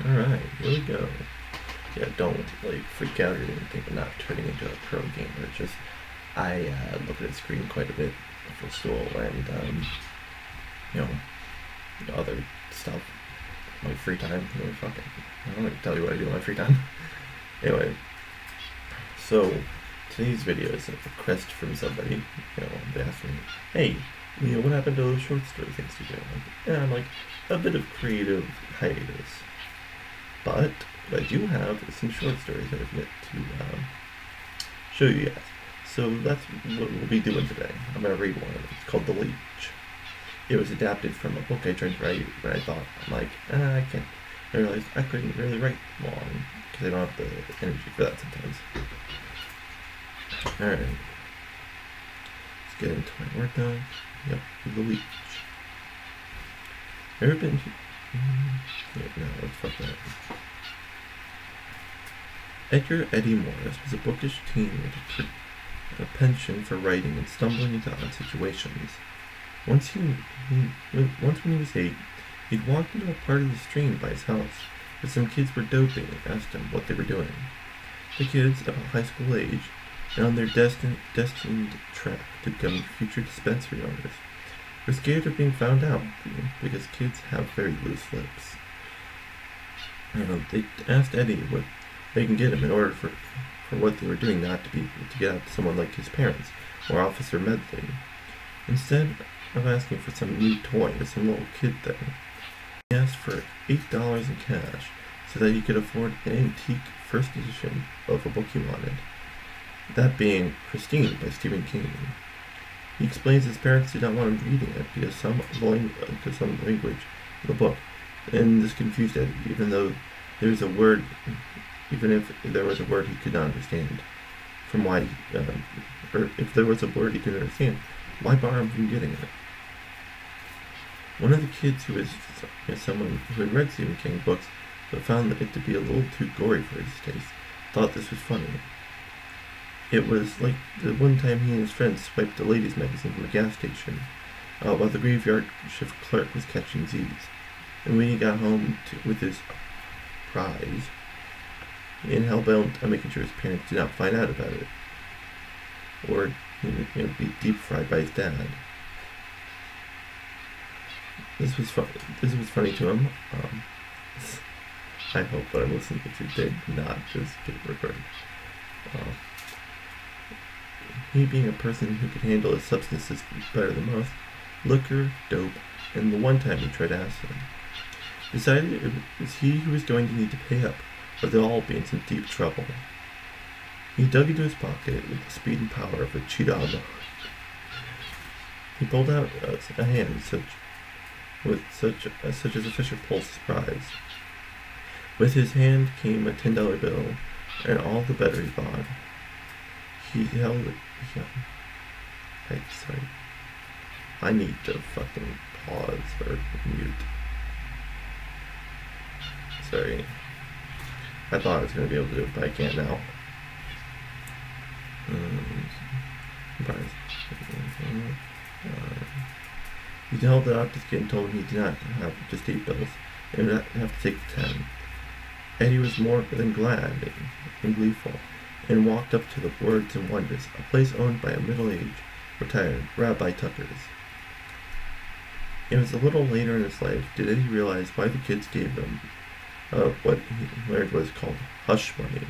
Alright, here we go. Yeah, don't like freak out or anything. I'm not turning into a pro gamer. Just I look at the screen quite a bit for school and you know, other stuff. My free time. Fuck it. I don't want to tell you what I do in my free time. Anyway, so today's video is a request from somebody. They asked me, "Hey, what happened to those short story things you do?" And I'm like, a bit of creative hiatus. But what I do have is some short stories that I've yet to show you guys. So that's what we'll be doing today. I'm going to read one of them. It's called The Leech. It was adapted from a book I tried to write, but I thought, I can't. I realized I couldn't really write long because I don't have the energy for that sometimes. Alright. Let's get into my Word doc. Yep, The Leech. Ever been to... no, let's fuck that. Edgar Eddie Morris was a bookish teen with a penchant for writing and stumbling into odd situations. Once when he was 8, he'd walked into a part of the stream by his house where some kids were doping and asked him what they were doing. The kids, about high school age, and on their destined track to become future dispensary owners, were scared of being found out because kids have very loose lips. They asked Eddie what they can get him in order for what they were doing not to get out to someone like his parents or Officer Medley. Instead of asking for some new toy or some little kid thing, he asked for $8 in cash so that he could afford an antique first edition of a book he wanted, that being Christine by Stephen King. He explains his parents did not want him reading it because some language of the book, and this confused Eddie, even if there was a word he could not understand. Or if there was a word he couldn't understand, why bar him from getting it? One of the kids who was someone who had read Stephen King books but found it to be a little too gory for his taste, thought this was funny. It was like the one time he and his friends swiped a ladies' magazine from a gas station while the graveyard shift clerk was catching Z's. And when he got home with his prize, and hell-bent on making sure his parents did not find out about it, or be deep-fried by his dad. This was funny to him. I hope what I'm listening to did not just get recorded. He being a person who could handle his substances better than most, liquor, dope, and the one time he tried acid, decided it was he who was going to need to pay up, or they'll all be in some deep trouble. He dug into his pocket with the speed and power of a cheetah. He pulled out a hand such as a fisher pulls his prize. With his hand came a $10 bill, and all the better he thought. He held it. Sorry. I need to fucking pause or mute. Sorry. I thought I was going to be able to do it, but I can't now. He held it up to the kid and told him he did not have just 8 bills, and would have to take 10. Eddie was more than glad and gleeful, and walked up to the Words and Wonders, a place owned by a middle-aged, retired Rabbi Tuckers. It was a little later in his life did Eddie realize why the kids gave him what he learned was called hush money.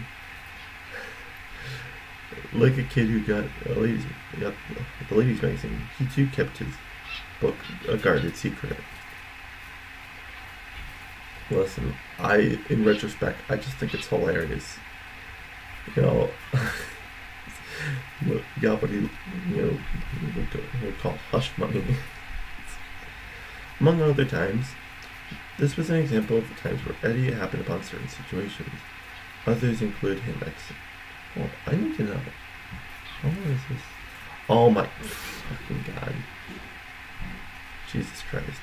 Like a kid who got the ladies' magazine, he too kept his book a guarded secret. Listen, in retrospect, I just think it's hilarious. Got what he would call hush money. Among other times, this was an example of the times where Eddie happened upon certain situations. Others include him well, I need to know. How long is this? Oh my fucking god. Jesus Christ.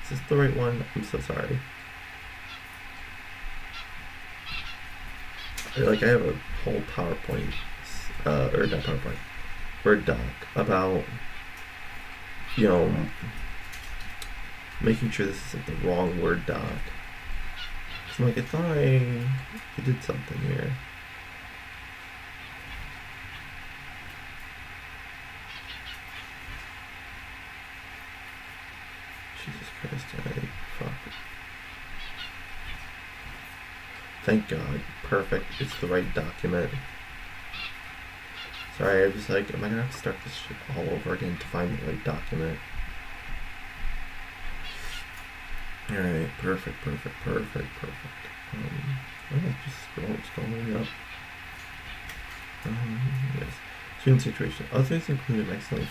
Is this the right one? I'm so sorry. I have a whole PowerPoint, or not PowerPoint, Word doc about, making sure this isn't the wrong Word doc. I'm like, I thought I did something here. Jesus Christ, fuck. Thank God. Perfect. It's the right document. Sorry, I was like, am I gonna have to start this shit all over again to find the right document? Alright, perfect. I'll just scrolling up. Yes. Student situation. Others included accidentally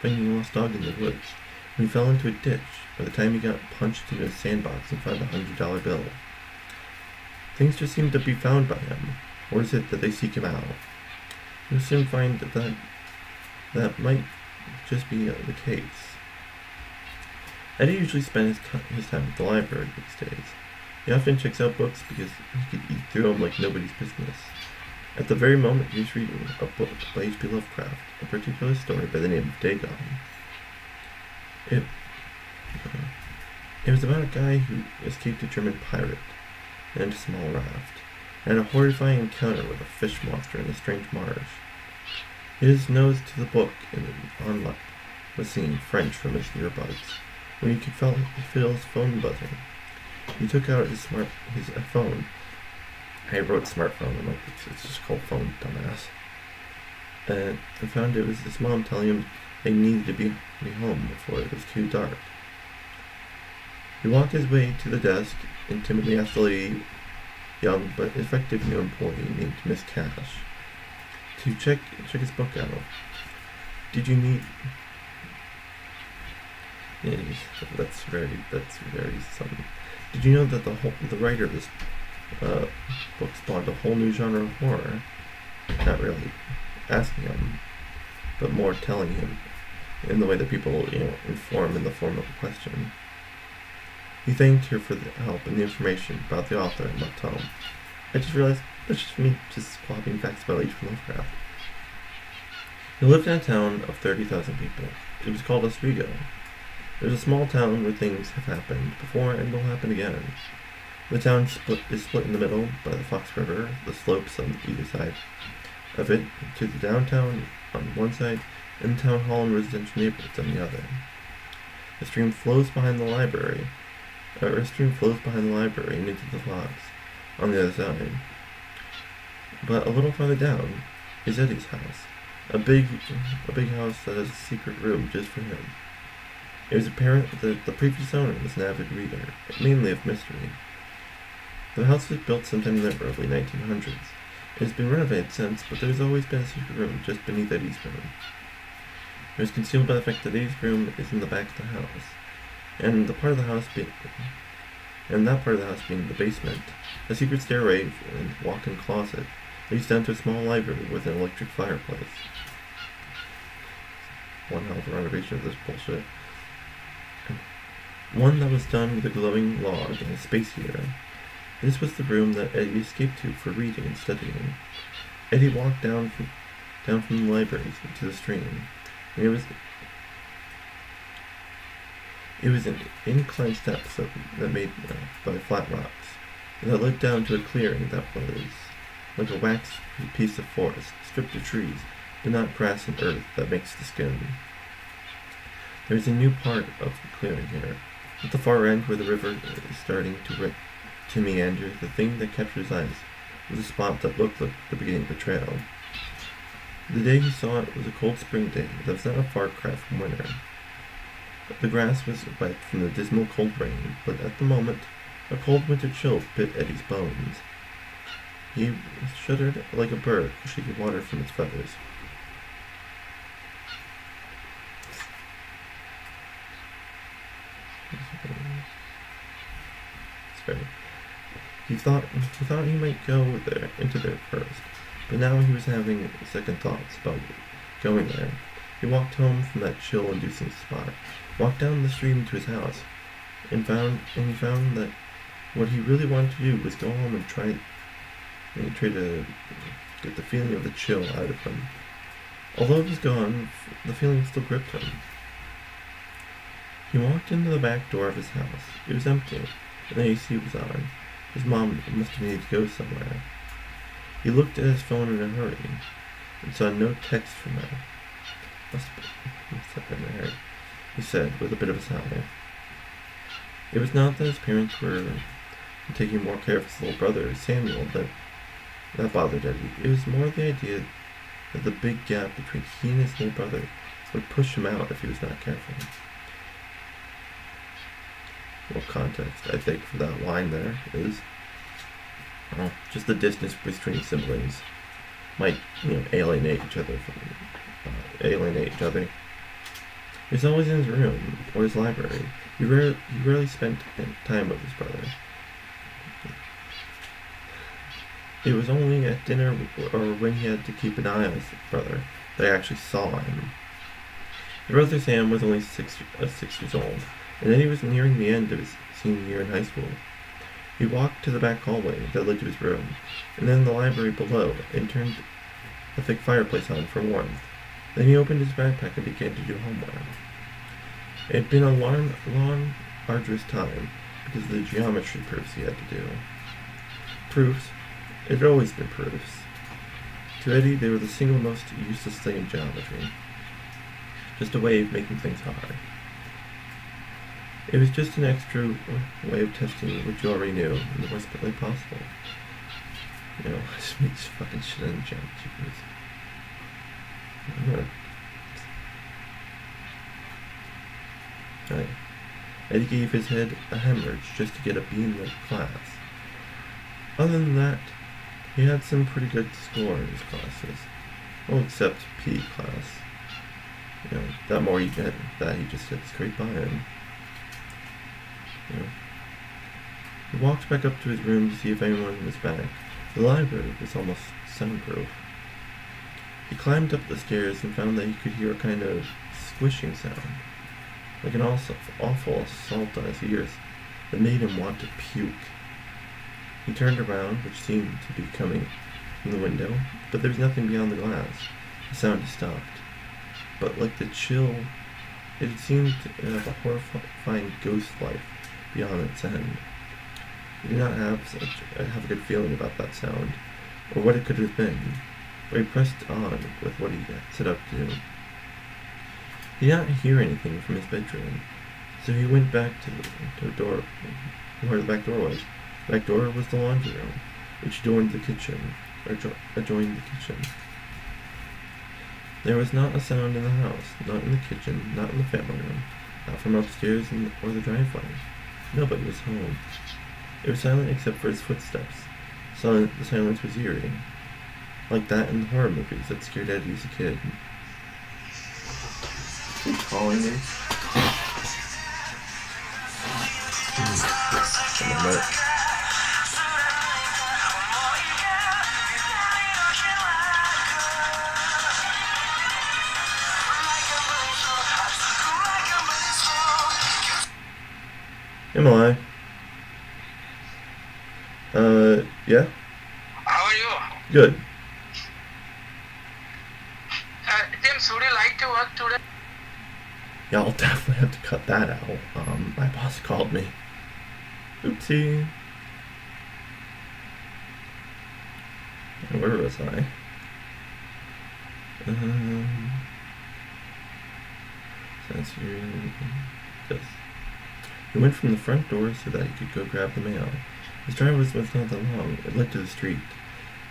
finding a lost dog in the woods. When he fell into a ditch, by the time he got punched into a sandbox and found a $100 bill. Things just seem to be found by him, or is it that they seek him out? You'll soon find that might just be the case. Eddie usually spends his time at the library these days. He often checks out books because he could eat through them like nobody's business. At the very moment, he's reading a book by H.P. Lovecraft, a particular story by the name of Dagon. It was about a guy who escaped a German pirate and a small raft, and a horrifying encounter with a fish monster in a strange marsh. His nose to the book on left was singing French from his earbuds. When he could feel his phone buzzing, he took out his phone. I wrote smartphone, I'm like, it's just called phone, dumbass. And I found it was his mom telling him they needed to be home before it was too dark. He walked his way to the desk and timidly asked the lady, young but effective new employee named Miss Cash, to check his book out. Did you need... Yes, that's very something. Did you know that the writer of this book spawned a whole new genre of horror? Not really asking him, but more telling him in the way that people, inform in the form of a question. He thanked her for the help and the information about the author and left home. I just realized that's just me just swapping facts about H.P. Lovecraft. He lived in a town of 30,000 people. It was called Oswego. It was a small town where things have happened before and will happen again. The town is split in the middle by the Fox River, the slopes on either side of it, to the downtown on one side, and the town hall and residential neighborhoods on the other. A stream flows behind the library and into the Fox on the other side. But a little farther down is Eddie's house, a big house that has a secret room just for him. It was apparent that the previous owner was an avid reader, mainly of mystery. The house was built sometime in the early 1900s. It has been renovated since, but there's always been a secret room just beneath Eddie's room. It was concealed by the fact that Eddie's room is in the back of the house, and that part of the house being the basement. A secret stairway and walk-in closet leads down to a small library with an electric fireplace. One hell of a renovation of this bullshit. One that was done with a glowing log and a space heater. This was the room that Eddie escaped to for reading and studying. Eddie walked down from the library to the stream. And it was an inclined steps that made by flat rocks, and that led down to a clearing that was like a waxed piece of forest, stripped of trees, but not grass and earth that makes the skin. There is a new part of the clearing here. At the far end where the river is starting to meander, the thing that captured his eyes was a spot that looked like the beginning of a trail. The day he saw it was a cold spring day that was not a far cry from winter. The grass was wet from the dismal cold rain, but at the moment a cold winter chill bit Eddie's bones. He shuddered like a bird shaking water from its feathers. He thought he might go into there first, but now he was having second thoughts about going there. He walked home from that chill-inducing spot, walked down the stream to his house, and he found that what he really wanted to do was go home and try to get the feeling of the chill out of him. Although it was gone, the feeling still gripped him. He walked into the back door of his house. It was empty, and the AC was on. His mom must have needed to go somewhere. He looked at his phone in a hurry and saw no text from her. Must have been married, he said with a bit of a sigh. It was not that his parents were taking more care of his little brother, Samuel, that bothered Eddie. It was more the idea that the big gap between he and his little brother would push him out if he was not careful. Well, context, I think, for that line there is, well, just the distance between siblings might, alienate each other. He was always in his room or his library. He rarely spent time with his brother. It was only at dinner or when he had to keep an eye on his brother that I actually saw him. His brother Sam was only 6 years old, and then he was nearing the end of his senior year in high school. He walked to the back hallway that led to his room, and then the library below, and turned the thick fireplace on for warmth. Then he opened his backpack and began to do homework. It had been a long, arduous time because of the geometry proofs he had to do. Proofs? It had always been proofs. To Eddie, they were the single most useless thing in geometry. Just a way of making things hard. It was just an extra way of testing what you already knew in the worst way possible. Just make this fucking shit in geometry proofs. Eddie gave his head a hemorrhage just to get a B in the class. Other than that, he had some pretty good score in his classes. Well, except PE class. That more he just had to scrape by him. He walked back up to his room to see if anyone was back. The library was almost soundproof. He climbed up the stairs and found that he could hear a kind of squishing sound, like an awful assault on his ears that made him want to puke. He turned around, which seemed to be coming from the window, but there was nothing beyond the glass. The sound had stopped. But like the chill, it seemed to have a horrifying ghost life beyond its end. He did not have a good feeling about that sound, or what it could have been, but he pressed on with what he had set out to do. He did not hear anything from his bedroom, so he went back to the door, where the back door was. The back door was the laundry room, which adjoined the kitchen. There was not a sound in the house, not in the kitchen, not in the family room, not from upstairs or the driveway. Nobody was home. It was silent except for his footsteps. The silence was eerie, like that in the horror movies that scared Eddie as a kid. He's calling me. Emily. Yeah? How are you? Good. James, would you like to work today? Yeah, I'll definitely have to cut that out. My boss called me. Oopsie. Where was I? Yes. He went from the front door so that he could go grab the mail. His driveway was not that long. It led to the street,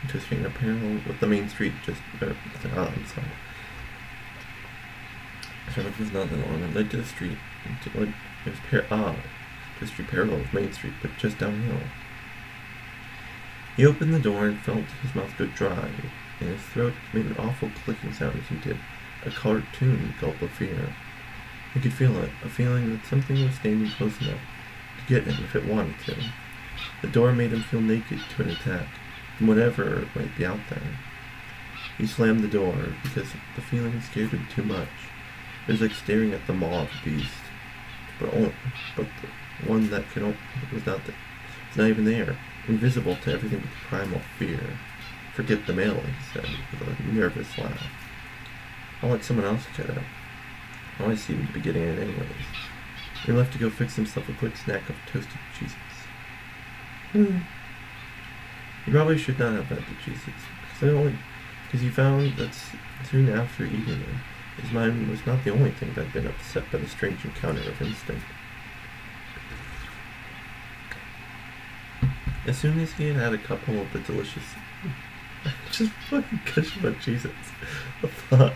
into a street parallel with the main street. His driveway was not that long. It led to the street. To a street parallel with Main Street, but just downhill. He opened the door and felt his mouth go dry, and his throat made an awful clicking sound as he did a cartoon gulp of fear. He could feel it, a feeling that something was standing close enough to get him if it wanted to. The door made him feel naked to an attack from whatever might be out there. He slammed the door because the feeling scared him too much. It was like staring at the maw of a beast, but the one that was not even there, invisible to everything but the primal fear. Forget the mail, he said, with a nervous laugh. I'll let someone else get it. I always seem to be getting it anyways. He left to go fix himself a quick snack of toasted cheeses. He probably should not have fed the cheeses, because he found that soon after eating them, his mind was not the only thing that had been upset by the strange encounter of instinct. As soon as he had had a couple of the delicious... just fucking gush about cheeses. The fuck?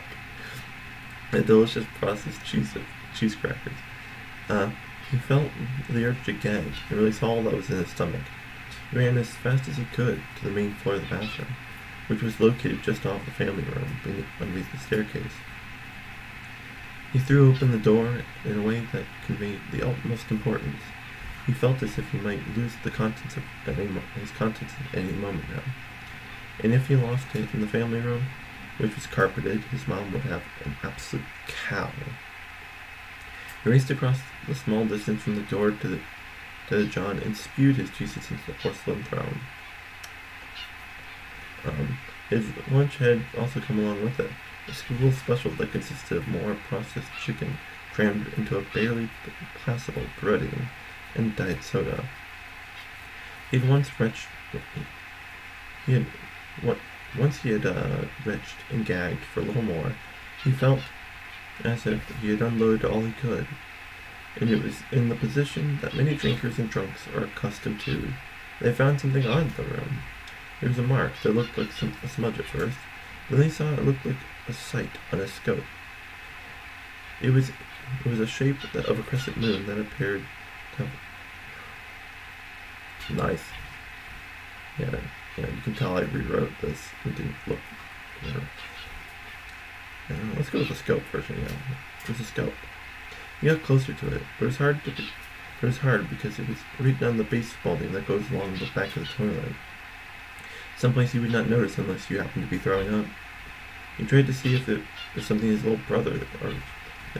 The delicious processed cheese crackers. He felt the urge to gag and release all that was in his stomach. He ran as fast as he could to the main floor of the bathroom, which was located just off the family room underneath the staircase. He threw open the door in a way that conveyed the utmost importance. He felt as if he might lose his contents at any moment now. And if he lost it in the family room, which was carpeted, his mom would have an absolute cow. He raced across the small distance from the door to the John and spewed his cheeses into the porcelain throne. His lunch had also come along with it. A school special that consisted of more processed chicken crammed into a barely passable breading and diet soda. Once he had retched and gagged for a little more, he felt as if he had unloaded all he could, and it was in the position that many drinkers and drunks are accustomed to. They found something odd in the room. There was a mark that looked like a smudge at first, but then they saw it looked like a sight on a scope. It was a shape of a crescent moon that appeared to have... Nice. Yeah, you can tell I rewrote this. It didn't look... let's go with the scope version, yeah. There's a scope. He got closer to it, but it was hard because it was right down the base molding that goes along the back of the toilet. Someplace you would not notice unless you happened to be throwing up. He tried to see if it was something his little brother or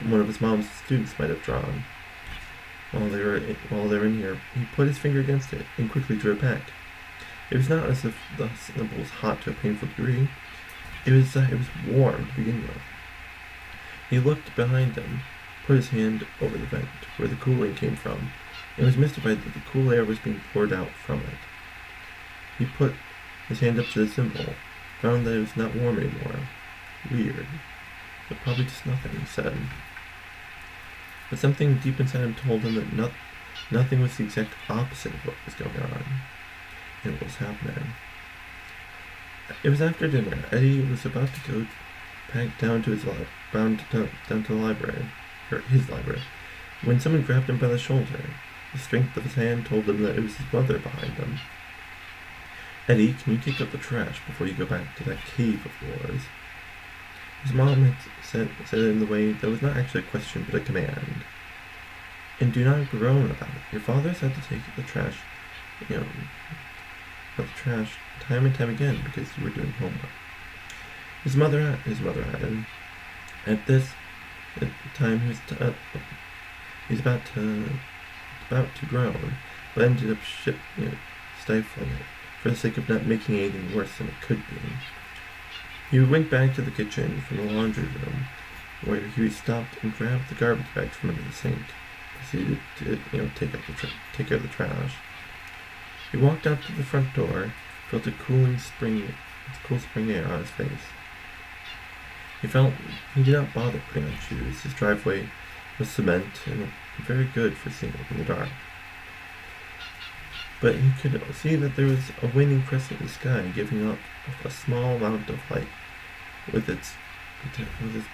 one of his mom's students might have drawn. While they were in here, he put his finger against it and quickly drew it back. It was not as if the sample was hot to a painful degree. It was warm to begin with. He looked behind him, put his hand over the vent where the cooling came from, and was mystified that the cool air was being poured out from it. He put his hand up to the symbol, found that it was not warm anymore. Weird. But probably just nothing, he said. But something deep inside him told him that nothing was the exact opposite of what was going on, and what was happening. It was after dinner. Eddie was about to go back down to down to the library, or his library, when someone grabbed him by the shoulder. The strength of his hand told him that it was his mother behind him. Eddie, can you take up the trash before you go back to that cave of yours? His mom had said it in the way that was not actually a question but a command. And do not groan about it. Your father's had to take the trash, time and time again because you were doing homework. His mother added. At this time, he's about to groan, but ended up stifling it for the sake of not making anything worse than it could be. He went back to the kitchen from the laundry room, where he stopped and grabbed the garbage bag from under the sink, proceeded to take care of the trash. He walked out to the front door, felt a cool spring air on his face. He did not bother putting on shoes. His driveway was cement and very good for seeing in the dark. But he could see that there was a waning crescent in the sky, giving up a small amount of light, with its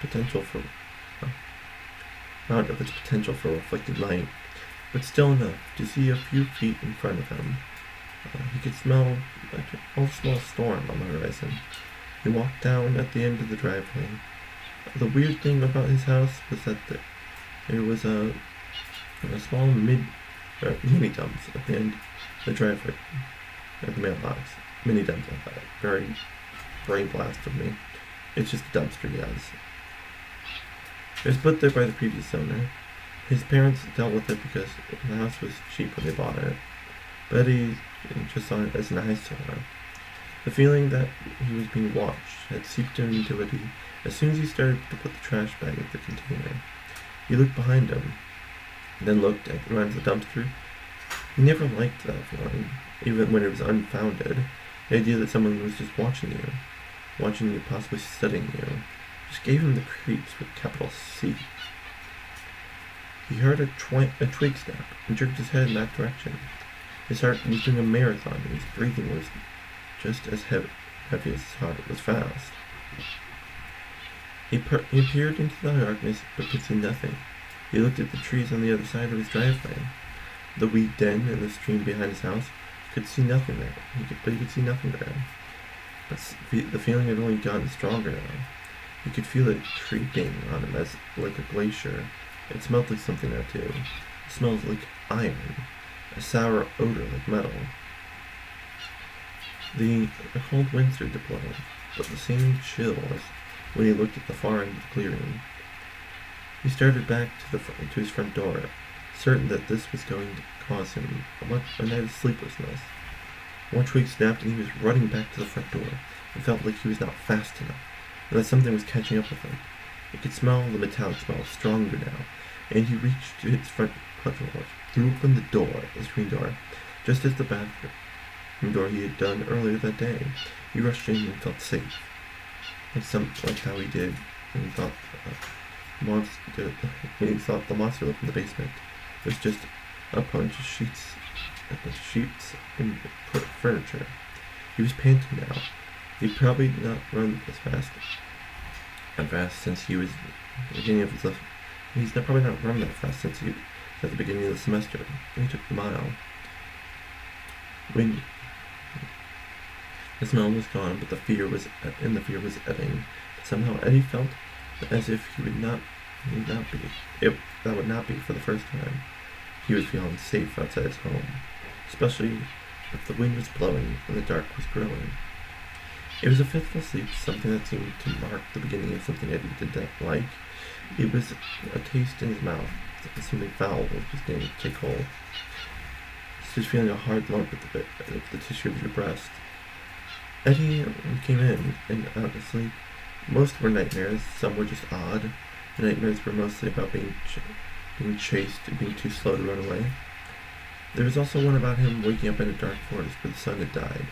potential for reflected light, but still enough to see a few feet in front of him. He could smell a small storm on the horizon. He walked down at the end of the driveway. The weird thing about his house was that there was a small mini dumps at the end of the driveway, at the mailbox. Mini dumps, I thought. Very brain blast of me. It's just a dumpster, yes. It was put there by the previous owner. His parents dealt with it because the house was cheap when they bought it. But he just saw it as an eyesore. The feeling that he was being watched had seeped him into it as soon as he started to put the trash bag in the container. He looked behind him, then looked around the dumpster, He never liked that feeling, even when it was unfounded. The idea that someone was just watching you, possibly studying you, just gave him the creeps with capital C. He heard a twig snap and jerked his head in that direction. His heart was doing a marathon, and his breathing was just as heavy as his heart was fast. He peered into the darkness, but could see nothing. He looked at the trees on the other side of his driveway. The weed den and the stream behind his house, could see nothing there. But he could see nothing there. But the feeling had only gotten stronger now. He could feel it creeping on him as like a glacier. It smelled like something now too. It smelled like iron, a sour odor like metal. The cold wind started to blow, but the same chill as when he looked at the far end of the clearing. He started back to his front door, certain that this was going to cause him a night of sleeplessness. One twig snapped and he was running back to the front door. It felt like he was not fast enough, and that something was catching up with him. He could smell the metallic smell stronger now, and he reached to his front door. He opened the door, the screen door, just as the bathroom door he had done earlier that day. He rushed in and felt safe, like how he did when he thought the monster lived in the basement. It was just a bunch of sheets and furniture. He was panting now. He'd probably not run as fast since he was at the beginning of his life. He's probably not run that fast since he was at the beginning of the semester. And he took the mile. When the smell was gone, but the fear was ebbing. Somehow Eddie felt as if that would not be for the first time. He was feeling safe outside his home, especially if the wind was blowing and the dark was growing. It was a fitful sleep, something that seemed to mark the beginning of something Eddie did not like. It was a taste in his mouth, something foul was beginning to take hold. It's just feeling a hard lump at the tissue of your breast. Eddie came in and out of sleep. Most were nightmares, some were just odd. The nightmares were mostly about being chased and being too slow to run away. There was also one about him waking up in a dark forest where the sun had died.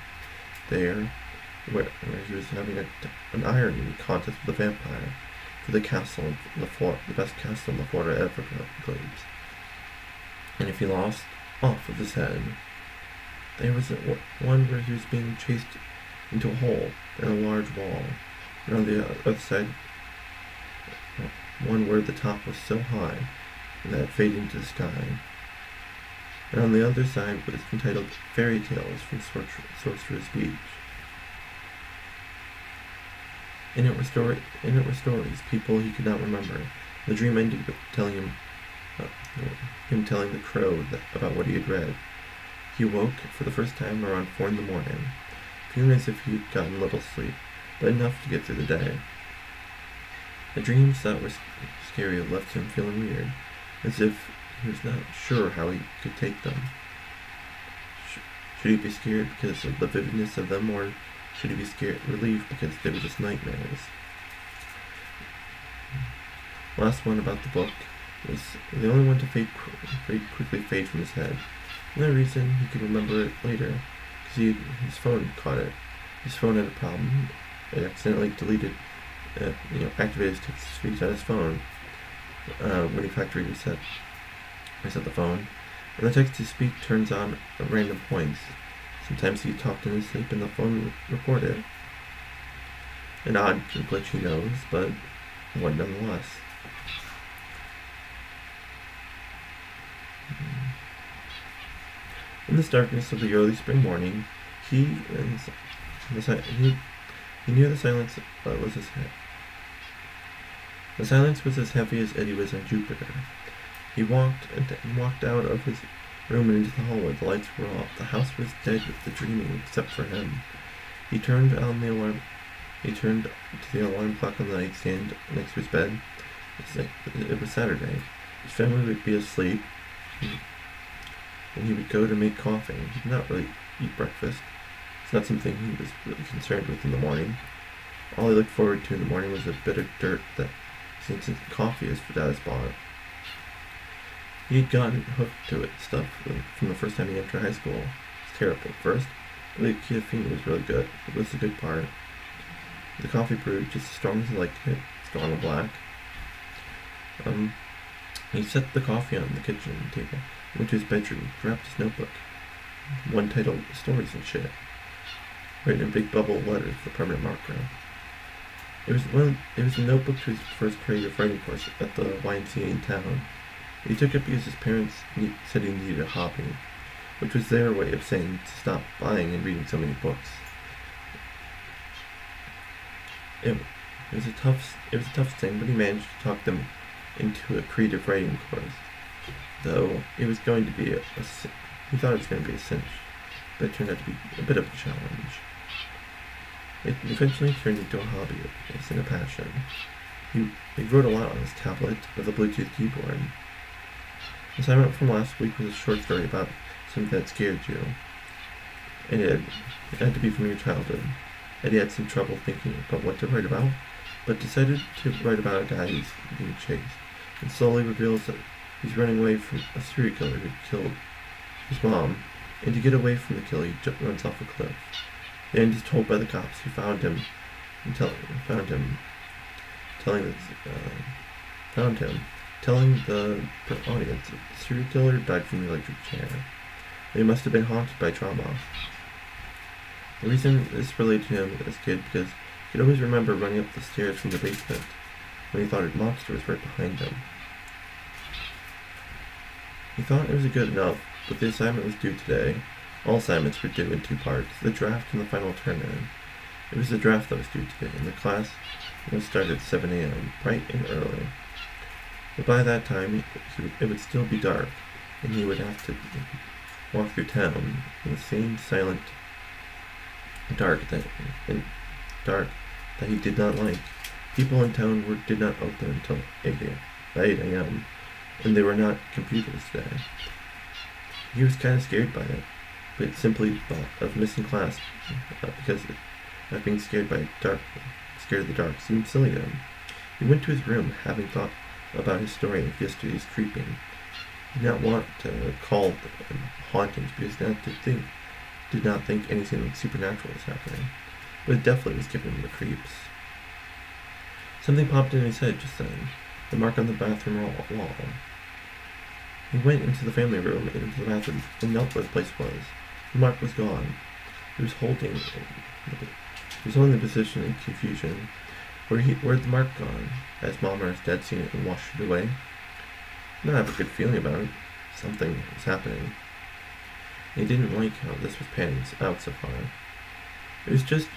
There, where he was having an iron contest with a vampire for the castle in the best castle in the Florida Everglades. And if he lost, off with his head. There was one where he was being chased into a hole in a large wall, and on the other side, one where the top was so high that it faded into the sky. And on the other side was entitled Fairy Tales from Sorcerer's Beach. In it were stories, people he could not remember. The dream ended with him telling the crow about what he had read. He awoke for the first time around 4 in the morning, feeling as if he had gotten little sleep, but enough to get through the day. The dreams that were scary left him feeling weird, as if he was not sure how he could take them. Should he be scared because of the vividness of them, or should he be relieved because they were just nightmares? Last one about the book was the only one to quickly fade from his head. No reason he could remember it later, because his phone caught it. His phone had a problem. It accidentally activated his text-to-speech on his phone when he factory reset the phone. And the text-to-speech turns on at random points. Sometimes he talked in his sleep and the phone would record it. An odd glitch, he knows, but one nonetheless. In this darkness of the early spring morning, he knew the silence was his head. The silence was as heavy as Eddie was on Jupiter. He walked out of his room and into the hallway. The lights were off. The house was dead with the dreaming, except for him. He turned to the alarm clock on the nightstand next to his bed. It was Saturday. His family would be asleep, and he would go to make coffee. He did not really eat breakfast. It's not something he was really concerned with in the morning. All he looked forward to in the morning was a bit of dirt that since coffee his dad has bought. He had gotten hooked to it stuff from the first time he entered high school. It's terrible. First, the caffeine was really good. It was the good part. The coffee brewed just as strong as he liked it, strong and black. He set the coffee on the kitchen table, went to his bedroom, grabbed his notebook, one titled Stories and Shit, written in big bubble letters with a permanent marker. It was a notebook to his first creative writing course at the YMCA in town. He took it because his parents said he needed a hobby, which was their way of saying to stop buying and reading so many books. It was a tough thing, but he managed to talk them into a creative writing course. Though it was going to be he thought it was going to be a cinch, but it turned out to be a bit of a challenge. It eventually turned into a hobby, and a passion. He wrote a lot on his tablet with a Bluetooth keyboard. The assignment from last week was a short story about something that scared you, and it had to be from your childhood. Eddie had some trouble thinking about what to write about, but decided to write about a guy who's being chased, and slowly reveals that he's running away from a serial killer who killed his mom, and to get away from the kill, he runs off a cliff. The end is told by the cops who found him, telling the audience that the serial killer died from the electric chair. They must have been haunted by trauma. The reason this related to him as a kid because he could always remember running up the stairs from the basement when he thought a monster was right behind him. He thought it was good enough, but the assignment was due today. All assignments were due in 2 parts, the draft and the final turn-in. It was the draft that was due today, and the class would start at 7 a.m., bright and early. But by that time, it would still be dark, and he would have to walk through town in the same silent dark that he did not like. People in town did not open until 8 a.m., and they were not computers today. He was kind of scared by it, but simply thought of missing class because of being scared of the dark seemed silly to him. He went to his room, having thought about his story of yesterday's creeping. He did not want to call them hauntings because he did not think anything supernatural was happening, but it definitely was giving him the creeps. Something popped in his head just then, the mark on the bathroom wall. He went into the family room, into the bathroom, and knelt where the place was. The mark was gone. He was holding the position in confusion. Where'd the mark gone? Has Mom or his dad seen it and washed it away? He did not have a good feeling about it. Something was happening. He didn't like how this was panning out so far. It was just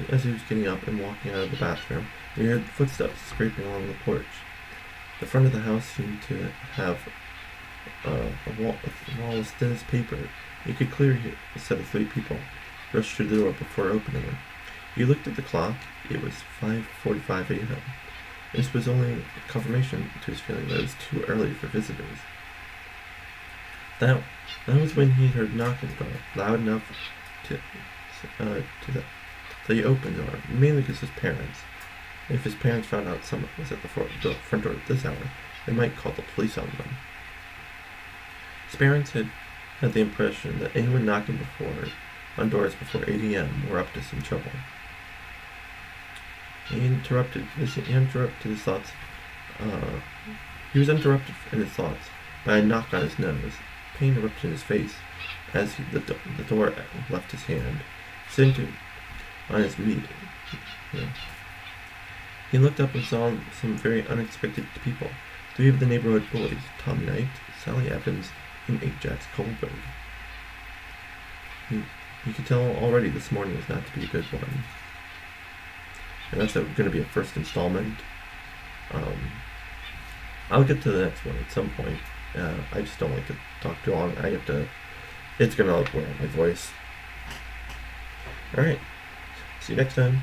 as he was getting up and walking out of the bathroom, he heard footsteps scraping along the porch. The front of the house seemed to have a wall as thin as paper. He could clearly hear a set of 3 people rush through the door before opening it. He looked at the clock. It was 5:45 a.m. This was only confirmation to his feeling that it was too early for visitors. That was when he heard knocking at the door, loud enough that he opened the door, mainly because his parents. If his parents found out someone was at the front door at this hour, they might call the police on them. His parents had the impression that anyone knocking on doors before 8 a.m. were up to some trouble. He was interrupted in his thoughts by a knock on his nose. Pain erupted in his face as the door left his hand, sitting on his meat. He looked up and saw some very unexpected people. 3 of the neighborhood bullies, Tom Knight, Sally Evans, and Ajax Goldberg. He could tell already this morning was not to be a good one. And that's going to be a first installment. I'll get to the next one at some point. I just don't like to talk too long. It's going to wear out my voice. Alright, see you next time.